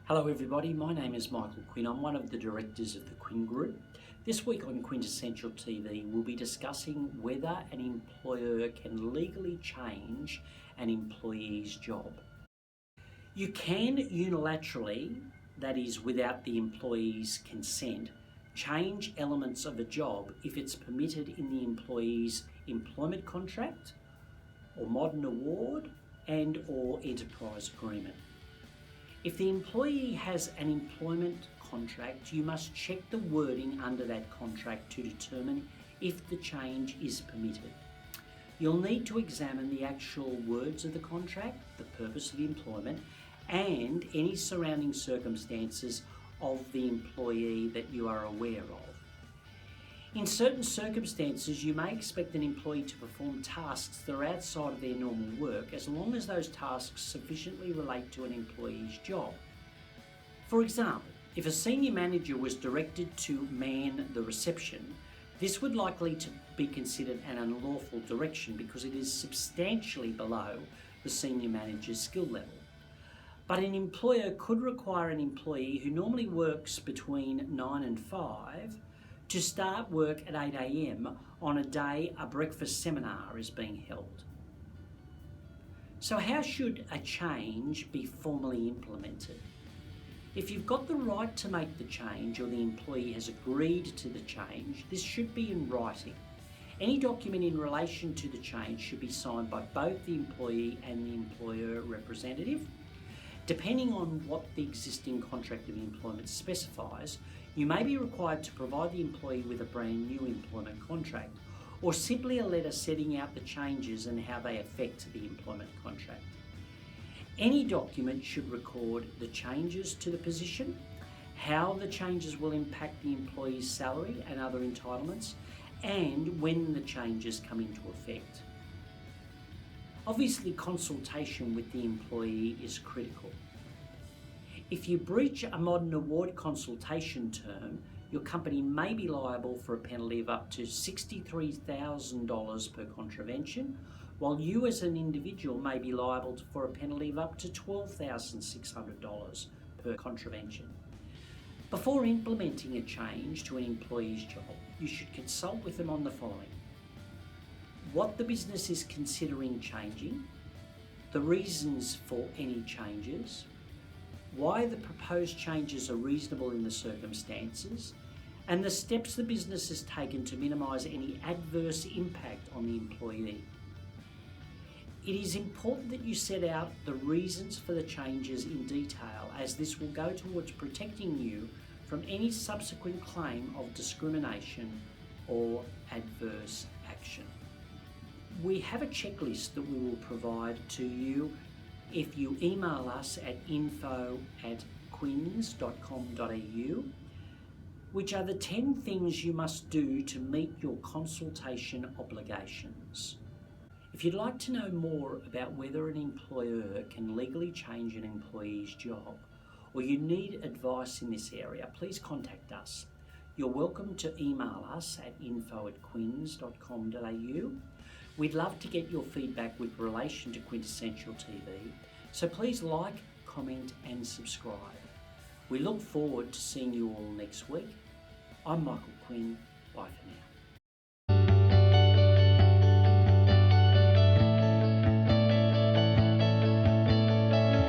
Hello everybody, my name is Michael Quinn. I'm one of the directors of the Quinn Group. This week on Quintessential TV, we'll be discussing whether an employer can legally change an employee's job. You can unilaterally, that is without the employee's consent, change elements of a job if it's permitted in the employee's employment contract or modern award and/or enterprise agreement. If the employee has an employment contract, you must check the wording under that contract to determine if the change is permitted. You'll need to examine the actual words of the contract, the purpose of the employment, and any surrounding circumstances of the employee that you are aware of. In certain circumstances, you may expect an employee to perform tasks that are outside of their normal work as long as those tasks sufficiently relate to an employee's job. For example, if a senior manager was directed to man the reception, this would likely to be considered an unlawful direction because it is substantially below the senior manager's skill level. But an employer could require an employee who normally works between 9 and 5 to start work at 8 a.m. on a day a breakfast seminar is being held. So how should a change be formally implemented? If you've got the right to make the change or the employee has agreed to the change, this should be in writing. Any document in relation to the change should be signed by both the employee and the employer representative. Depending on what the existing contract of employment specifies, you may be required to provide the employee with a brand new employment contract or simply a letter setting out the changes and how they affect the employment contract. Any document should record the changes to the position, how the changes will impact the employee's salary and other entitlements, and when the changes come into effect. Obviously, consultation with the employee is critical. If you breach a modern award consultation term, your company may be liable for a penalty of up to $63,000 per contravention, while you as an individual may be liable for a penalty of up to $12,600 per contravention. Before implementing a change to an employee's job, you should consult with them on the following: what the business is considering changing, the reasons for any changes, why the proposed changes are reasonable in the circumstances, and the steps the business has taken to minimise any adverse impact on the employee. It is important that you set out the reasons for the changes in detail, as this will go towards protecting you from any subsequent claim of discrimination or adverse action. We have a checklist that we will provide to you if you email us at info@quinns.com.au, which are the 10 things you must do to meet your consultation obligations. If you'd like to know more about whether an employer can legally change an employee's job, or you need advice in this area, please contact us. You're welcome to email us at info@quinns.com.au. We'd love to get your feedback with relation to Quintessential TV, so please like, comment and subscribe. We look forward to seeing you all next week. I'm Michael Quinn. Bye for now.